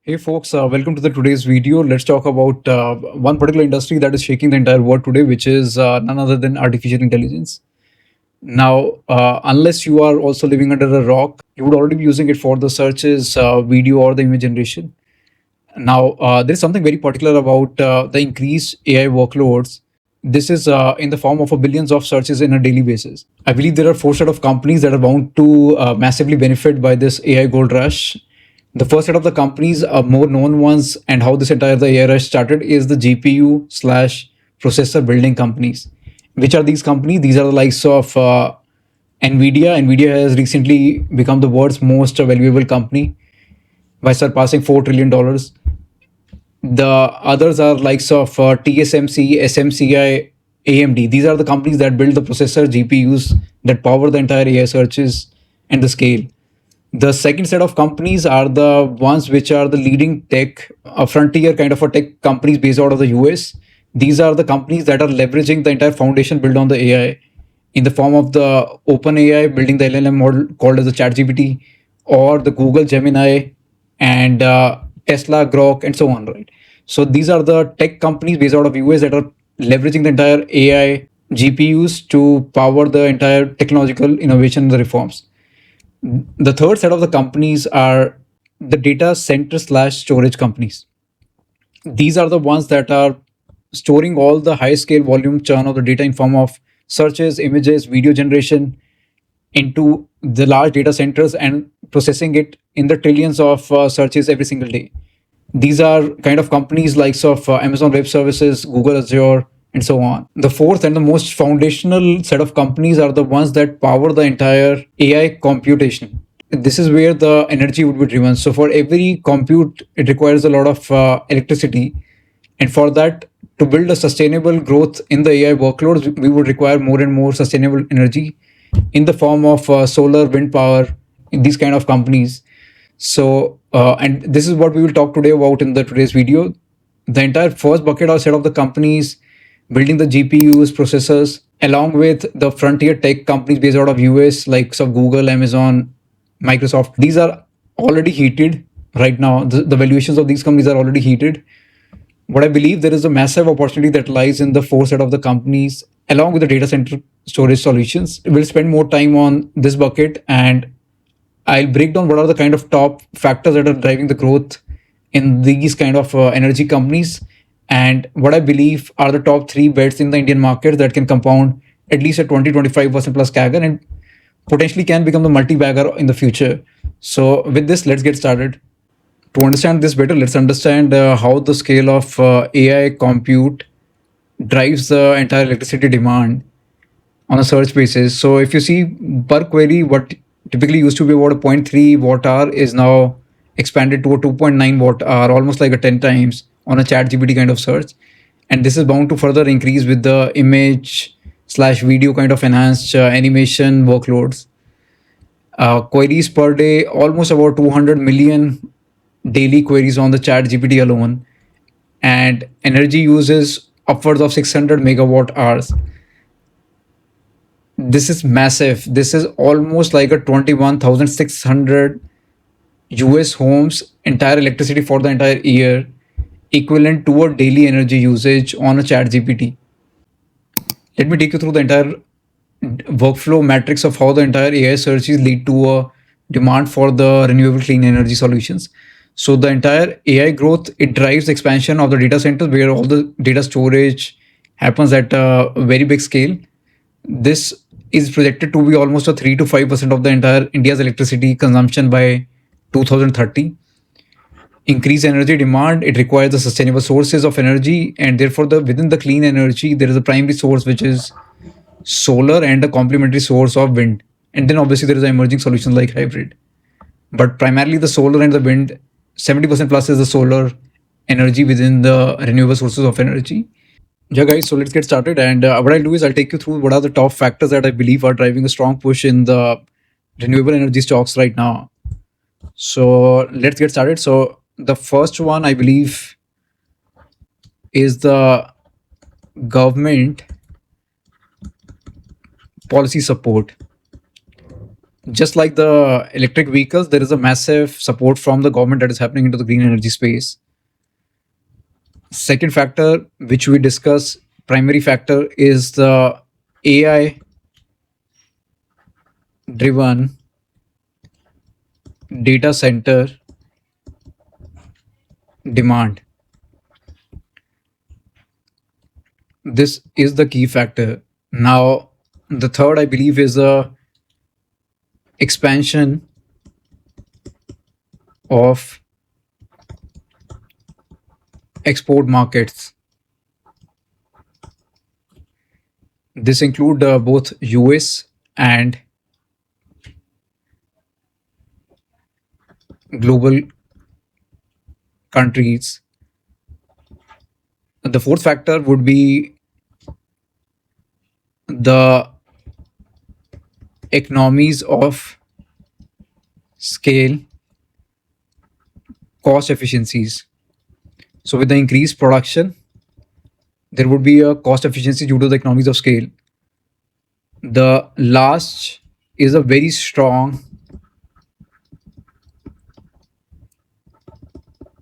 Hey folks, welcome to the today's video. Let's talk about one particular industry that is shaking the entire world today, which is none other than artificial intelligence. Now, unless you are also living under a rock, you would already be using it for the searches, video, or the image generation. Now, there is something very particular about the increased AI workloads. This is in the form of a billions of searches in a daily basis. I believe there are four set of companies that are bound to massively benefit by this AI gold rush. The first set of the companies, more known ones, and how this entire the AI rush started is the GPU slash processor building companies. Which are these companies? These are the likes of Nvidia. Nvidia has recently become the world's most valuable company by surpassing $4 trillion. The others are likes of TSMC, SMCI, AMD. These are the companies that build the processor GPUs that power the entire AI searches and the scale. The second set of companies are the ones which are the leading tech, a frontier kind of a tech companies based out of the US. These are the companies that are leveraging the entire foundation built on the AI in the form of the open AI, building the LLM model called as the ChatGPT, or the Google Gemini and Tesla Grok and so on, right? So these are the tech companies based out of US that are leveraging the entire AI GPUs to power the entire technological innovation and the reforms. The third set of the companies are the data center slash storage companies. These are the ones that are storing all the high scale volume churn of the data in form of searches, images, video generation into the large data centers and processing it in the trillions of searches every single day. These are kind of companies likes of Amazon Web Services, Google Azure, and so on. The fourth and the most foundational set of companies are the ones that power the entire AI computation. This is where the energy would be driven. So for every compute, it requires a lot of electricity, and for that to build a sustainable growth in the AI workloads, we would require more and more sustainable energy in the form of solar, wind power, in these kind of companies. So, and this is what we will talk today about in the today's video. The entire first bucket or set of the companies building the GPUs, processors, along with the frontier tech companies based out of US, like so Google, Amazon, Microsoft. These are already heated right now. The valuations of these companies are already heated. What I believe there is a massive opportunity that lies in the four set of the companies along with the data center storage solutions. We'll spend more time on this bucket and I'll break down what are the kind of top factors that are driving the growth in these kind of energy companies and what I believe are the top three bets in the Indian market that can compound at least a 20-25% plus CAGR and potentially can become the multi-bagger in the future. So with this, let's get started. To understand this better, let's understand how the scale of AI compute drives the entire electricity demand on a search basis. So if you see per query, what typically used to be about a zero point 0.3 watt hour is now expanded to a 2.9 watt hour, almost like a 10 times on a chat GPT kind of search. And this is bound to further increase with the image slash video kind of enhanced animation workloads. Queries per day, almost about 200 million daily queries on the chat GPT alone. And energy uses upwards of 600 megawatt hours. This is massive. This is almost like a 21,600 US homes entire electricity for the entire year, equivalent to a daily energy usage on a chat GPT. Let me take you through the entire workflow matrix of how the entire AI searches lead to a demand for the renewable clean energy solutions. So the entire AI growth, it drives the expansion of the data centers where all the data storage happens at a very big scale. This is projected to be almost a 3 to 5% of the entire India's electricity consumption by 2030. Increase energy demand, it requires the sustainable sources of energy, and therefore the within the clean energy there is a primary source which is solar and a complementary source of wind, and then obviously there is an emerging solution like hybrid, but primarily the solar and the wind. 70% plus is the solar energy within the renewable sources of energy. Yeah, guys, so let's get started. And what I'll do is I'll take you through what are the top factors that I believe are driving a strong push in the renewable energy stocks right now. So let's get started. So the first one I believe is the government policy support. Just like the electric vehicles, there is a massive support from the government that is happening into the green energy space. Second factor, which we discuss, primary factor is the AI driven data center demand. This is the key factor. Now, the third, I believe, is a expansion of export markets. This include both US and global countries. The fourth factor would be the economies of scale, cost efficiencies. So, with the increased production, there would be a cost efficiency due to the economies of scale. The last is a very strong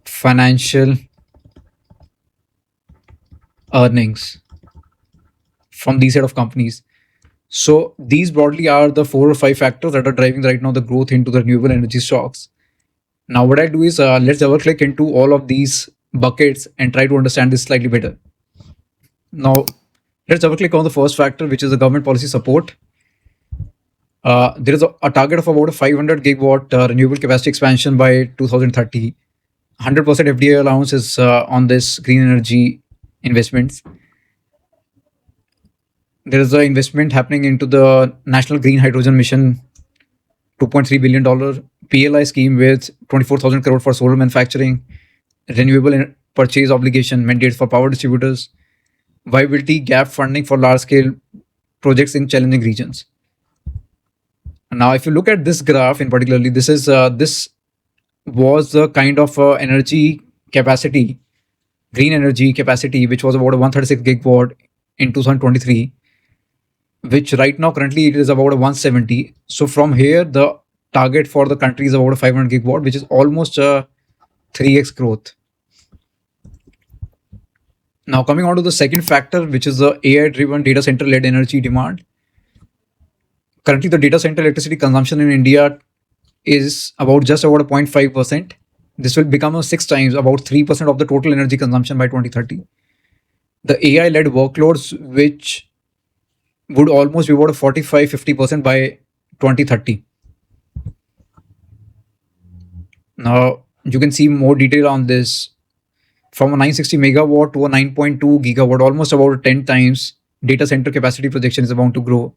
financial earnings from these set of companies. So these broadly are the 4 or 5 factors that are driving right now the growth into the renewable energy stocks. Now, what I do is let's double click into all of these buckets and try to understand this slightly better. Now, let's double click on the first factor, which is the government policy support. There is a target of about a 500 gigawatt renewable capacity expansion by 2030. 100% FDI allowance is on this green energy investments. There is an investment happening into the National Green Hydrogen Mission, $2.3 billion PLI scheme with 24,000 crore for solar manufacturing, renewable purchase obligation mandates for power distributors, viability gap funding for large scale projects in challenging regions. Now, if you look at this graph in particularly, this was the kind of energy capacity, green energy capacity, which was about a 136 gigawatt in 2023, which right now currently it is about a 170. So from here, the target for the country is about a 500 gigawatt, which is almost a 3x growth. Now, coming on to the second factor, which is the AI-driven data center-led energy demand. Currently, the data center electricity consumption in India is about just about a 0.5%. This will become a 6 times, about 3% of the total energy consumption by 2030. The AI-led workloads, which would almost be about a 45-50% by 2030. Now, you can see more detail on this. From a 960 megawatt to a 9.2 gigawatt, almost about 10 times data center capacity projection is about to grow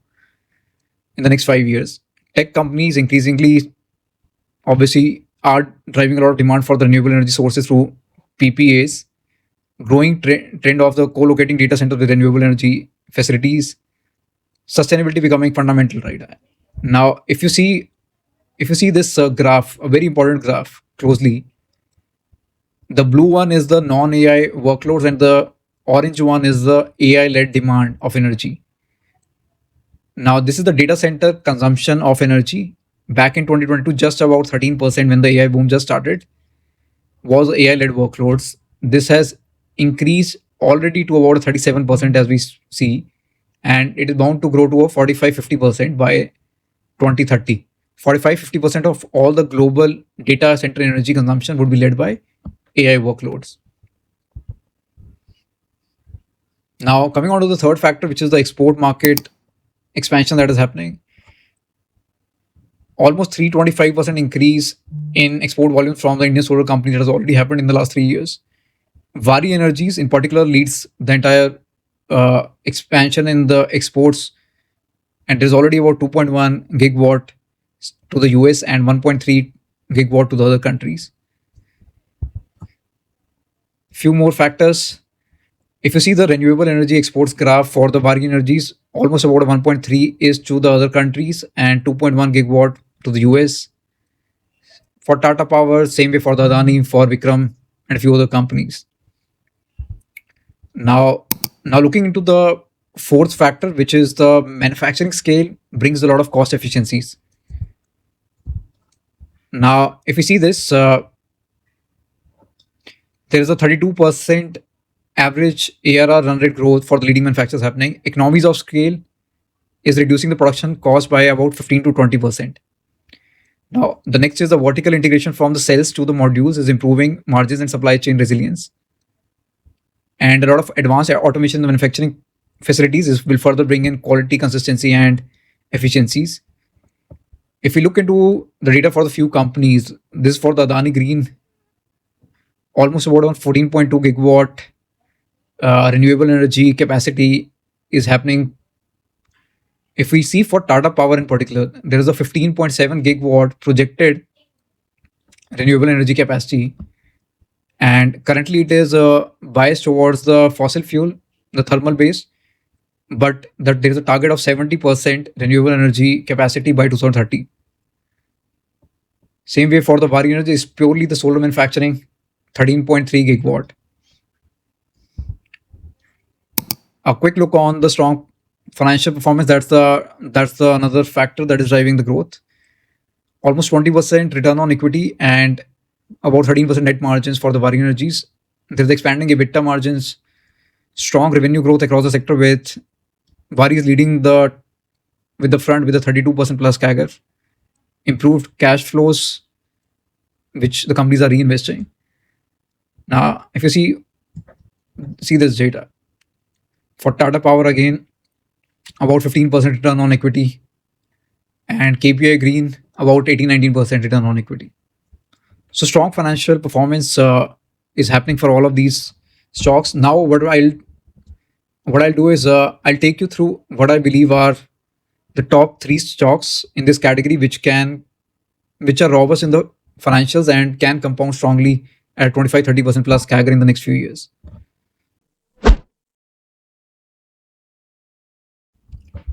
in the next 5 years. Tech companies increasingly, obviously, are driving a lot of demand for the renewable energy sources through PPAs, growing trend of the co-locating data centers with renewable energy facilities, sustainability becoming fundamental right now. If you see this graph, a very important graph closely, the blue one is the non-AI workloads and the orange one is the AI-led demand of energy. Now, this is the data center consumption of energy. Back in 2022, just about 13% when the AI boom just started was AI-led workloads. This has increased already to about 37% as we see, and it is bound to grow to a 45-50% by 2030. 45-50% of all the global data center energy consumption would be led by AI workloads. Now, coming on to the third factor, which is the export market expansion that is happening. Almost 325% increase in export volumes from the Indian solar company that has already happened in the last 3 years. Vari Energies, in particular, leads the entire expansion in the exports, and there's already about 2.1 gigawatt to the US and 1.3 gigawatt to the other countries. Few more factors. If you see the renewable energy exports graph for the Vari Energies, almost about 1.3 is to the other countries and 2.1 gigawatt to the US. For Tata Power, same way for the Adani, for Vikram, and a few other companies. Now looking into the fourth factor, which is the manufacturing scale, brings a lot of cost efficiencies. Now, if we see this, there is a 32% average ARR run rate growth for the leading manufacturers happening. Economies of scale is reducing the production cost by about 15 to 20%. Now, the next is the vertical integration from the cells to the modules is improving margins and supply chain resilience. And a lot of advanced automation in the manufacturing facilities will further bring in quality, consistency, and efficiencies. If we look into the data for the few companies, this is for the Adani Green, almost about on 14.2 gigawatt renewable energy capacity is happening. If we see for Tata Power in particular, there is a 15.7 gigawatt projected renewable energy capacity, and currently it is biased towards the fossil fuel, the thermal base, but that there is a target of 70% renewable energy capacity by 2030. Same way for the Bari Energy is purely the solar manufacturing, 13.3 gigawatt. A quick look on the strong financial performance. That's the another factor that is driving the growth. Almost 20% return on equity and about 13% net margins for the Bari Energies. There's expanding EBITDA margins, strong revenue growth across the sector with Bari is leading the front with a 32% plus CAGR, improved cash flows, which the companies are reinvesting. Now, if you see this data for Tata Power again, about 15% return on equity, and KPI Green about 18-19% return on equity. So strong financial performance is happening for all of these stocks. Now, what I'll do is I'll take you through what I believe are the top three stocks in this category, which are robust in the financials and can compound strongly at 25-30% plus CAGR in the next few years.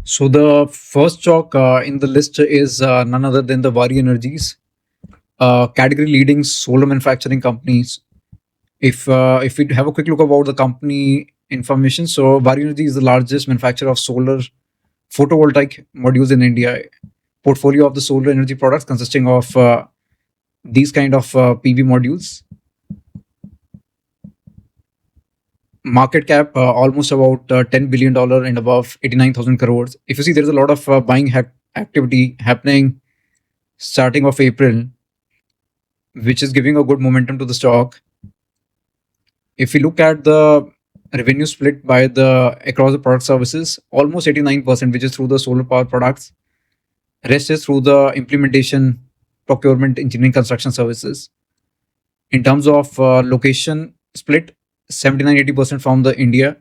So the first stock in the list is none other than the Vari Energies, category leading solar manufacturing companies. If we have a quick look about the company information, so Vari Energy is the largest manufacturer of solar photovoltaic modules in India. Portfolio of the solar energy products consisting of these kind of PV modules. Market cap almost about $10 billion and above 89,000 crores. If you see, there's a lot of buying activity happening starting of April, which is giving a good momentum to the stock. If we look at the revenue split by the across the product services, almost 89%, which is through the solar power products. Rest is through the implementation, procurement, engineering, construction services. In terms of location split, 79-80% from the India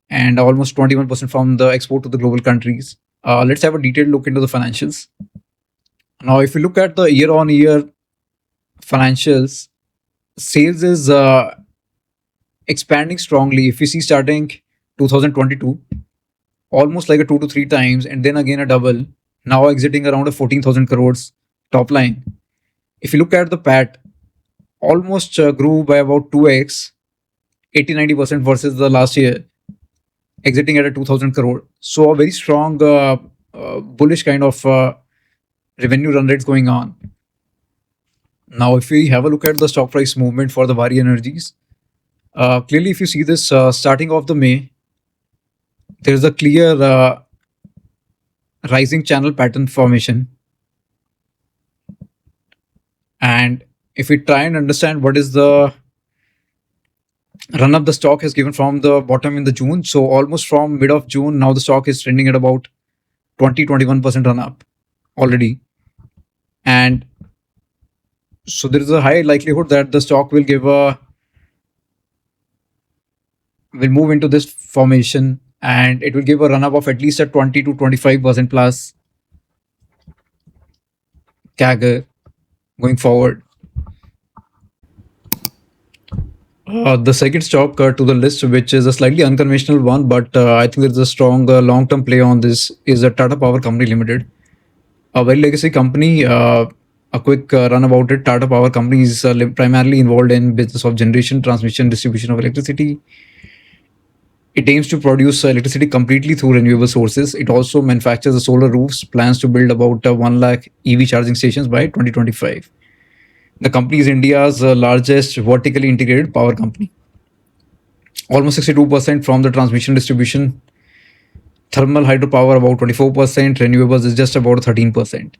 and almost 21% from the export to the global countries. Let's have a detailed look into the financials. Now, if you look at the year-on-year financials, sales is expanding strongly. If you see starting 2022, almost like a 2 to 3 times, and then again a double. Now exiting around a 14,000 crores top line. If you look at the PAT, almost grew by about 2x, 80-90% versus the last year, exiting at a 2,000 crore. So a very strong bullish kind of revenue run rates going on. Now, if we have a look at the stock price movement for the Vari Energies, clearly, if you see this starting off the May, there is a clear rising channel pattern formation. And if we try and understand what is the run up the stock has given from the bottom in the June, so almost from mid of June, now the stock is trending at about 20-21% run up already. And so there is a high likelihood that the stock will move into this formation and it will give a run up of at least a 20-25% plus CAGR going forward. The second stock to the list, which is a slightly unconventional one, but I think there's a strong long-term play on this, is a Tata Power Company Limited, a very legacy company. A quick run about it. Tata Power Company is primarily involved in business of generation, transmission, distribution of electricity. It aims to produce electricity completely through renewable sources. It also manufactures the solar roofs, plans to build about 1 lakh EV charging stations by 2025. The company is India's largest vertically integrated power company. Almost 62% from the transmission distribution, thermal hydropower about 24%, renewables is just about 13%.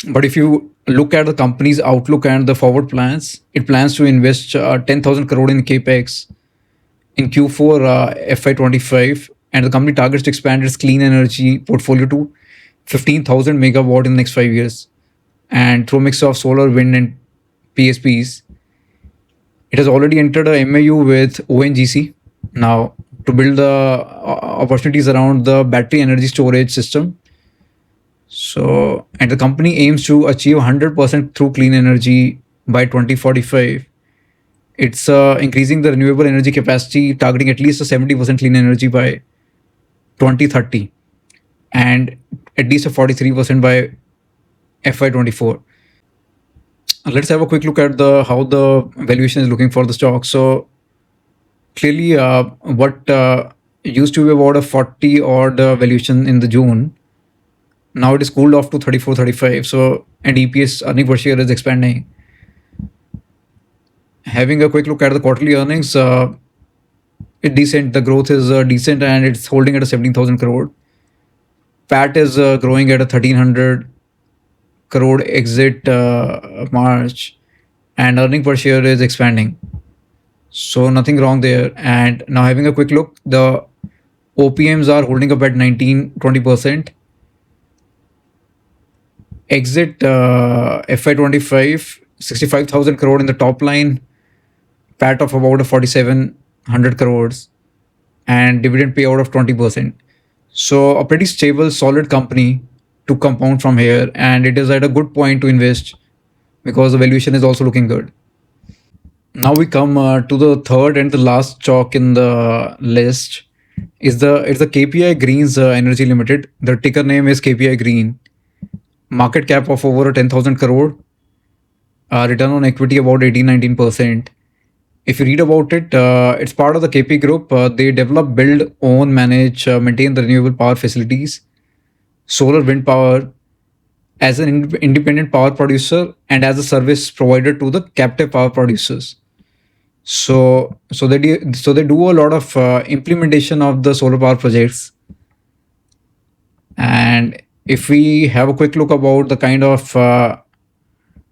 But if you look at the company's outlook and the forward plans, it plans to invest 10,000 crore in capex in Q4 FY25, and the company targets to expand its clean energy portfolio to 15,000 megawatt in the next 5 years, and through a mix of solar, wind, and PSPs. It has already entered a MAU with ONGC now to build the opportunities around the battery energy storage system. So, and the company aims to achieve 100% through clean energy by 2045. It's increasing the renewable energy capacity, targeting at least a 70% clean energy by 2030, and at least a 43% by FY24. Let's have a quick look at the how the valuation is looking for the stock. So clearly, what used to be about a 40 odd valuation in the June, now it is cooled off to 34, 35. So, and EPS earning per share is expanding. Having a quick look at the quarterly earnings, it's decent. The growth is decent, and it's holding at a 17,000 crore. PAT is growing at a 1,300 crore exit March, and earning per share is expanding. So nothing wrong there. And now having a quick look, the OPMs are holding up at 19-20%. Exit FY25, 65,000 crore in the top line, PAT of about 4,700 crores, and dividend payout of 20%. So a pretty stable, solid company to compound from here, and it is at a good point to invest because the valuation is also looking good. Now we come to the third and the last chalk in the list. It's the KPI Greens Energy Limited. The ticker name is KPI Green. Market cap of over 10,000 crore. Return on equity about 18-19%. If you read about it, it's part of the KP group. They develop, build, own, manage, maintain the renewable power facilities, solar, wind power, as an independent power producer and as a service provider to the captive power producers. So they do a lot of implementation of the solar power projects. And if we have a quick look about the kind of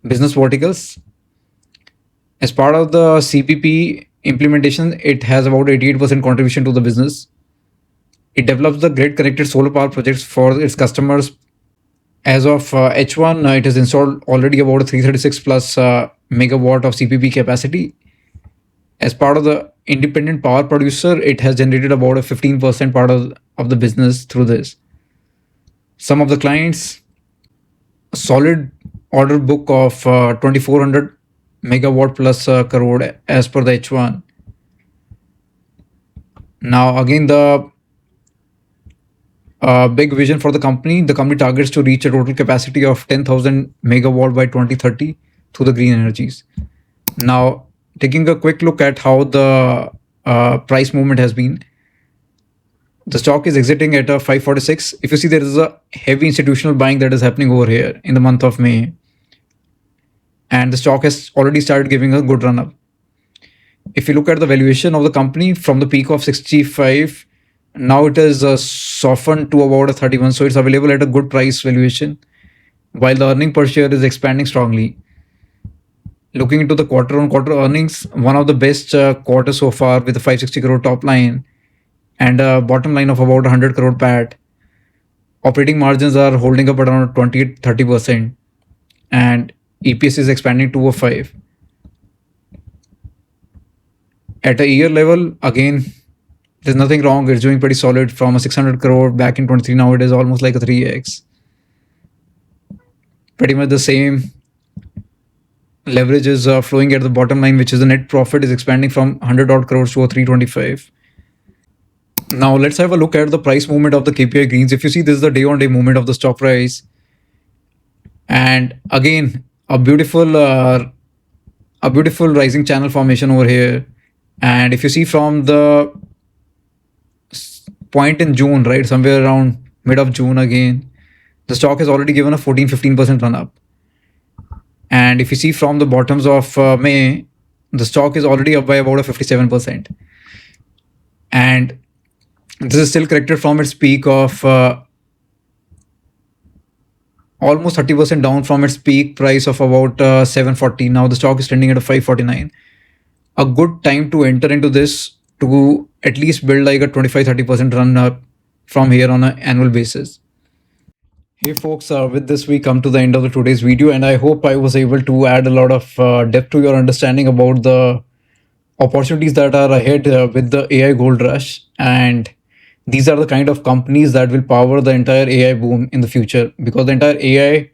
business verticals, as part of the CPP implementation, it has about 88% contribution to the business. It develops the grid connected solar power projects for its customers. As of H1, it has installed already about 336 plus megawatt of CPP capacity. As part of the independent power producer, it has generated about a 15% part of the business through this. Some of the clients, a solid order book of 2400 megawatt plus crore as per the H1. Now, again, the big vision for the company targets to reach a total capacity of 10,000 megawatt by 2030 through the green energies. Now, taking a quick look at how the price movement has been, the stock is exiting at a 546. If you see, there is a heavy institutional buying that is happening over here in the month of May, and the stock has already started giving a good run up. If you look at the valuation of the company from the peak of 65, now it is softened to about a 31. So it's available at a good price valuation, while the earning per share is expanding strongly. Looking into the quarter-on-quarter earnings, one of the best quarters so far with a 560 crore top line and a bottom line of about 100 crore PAT. Operating margins are holding up around 20-30%, and EPS is expanding to a 5. At a year level, again, there's nothing wrong. It's doing pretty solid from a 600 crore back in 23. Now it is almost like a 3x. Pretty much the same. Leverage is flowing at the bottom line, which is the net profit is expanding from 100 odd crores to a 325. Now let's have a look at the price movement of the KPI Greens. If you see, this is the day-on-day movement of the stock price, and again a beautiful rising channel formation over here. And if you see from the point in June, right, somewhere around mid of June, again the stock has already given a 14-15% run up. And if you see from the bottoms of May, the stock is already up by about a 57%. And this is still corrected from its peak of almost 30% down from its peak price of about 740. Now the stock is trending at a 549. A good time to enter into this to at least build like a 25-30% run up from here on an annual basis. Hey folks, with this we come to the end of the today's video, and I hope I was able to add a lot of depth to your understanding about the opportunities that are ahead with the AI gold rush. And these are the kind of companies that will power the entire AI boom in the future, because the entire AI,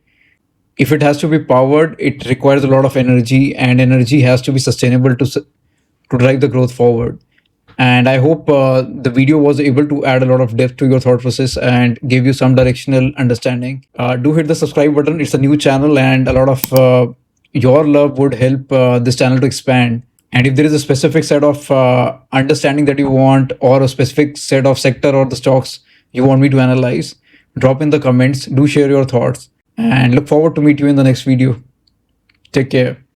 if it has to be powered, it requires a lot of energy, and energy has to be sustainable to drive the growth forward. And I hope the video was able to add a lot of depth to your thought process and give you some directional understanding. Do hit the subscribe button. It's a new channel, and a lot of your love would help this channel to expand. And if there is a specific set of understanding that you want, or a specific set of sector or the stocks you want me to analyze, drop in the comments. Do share your thoughts, and look forward to meet you in the next video. Take care.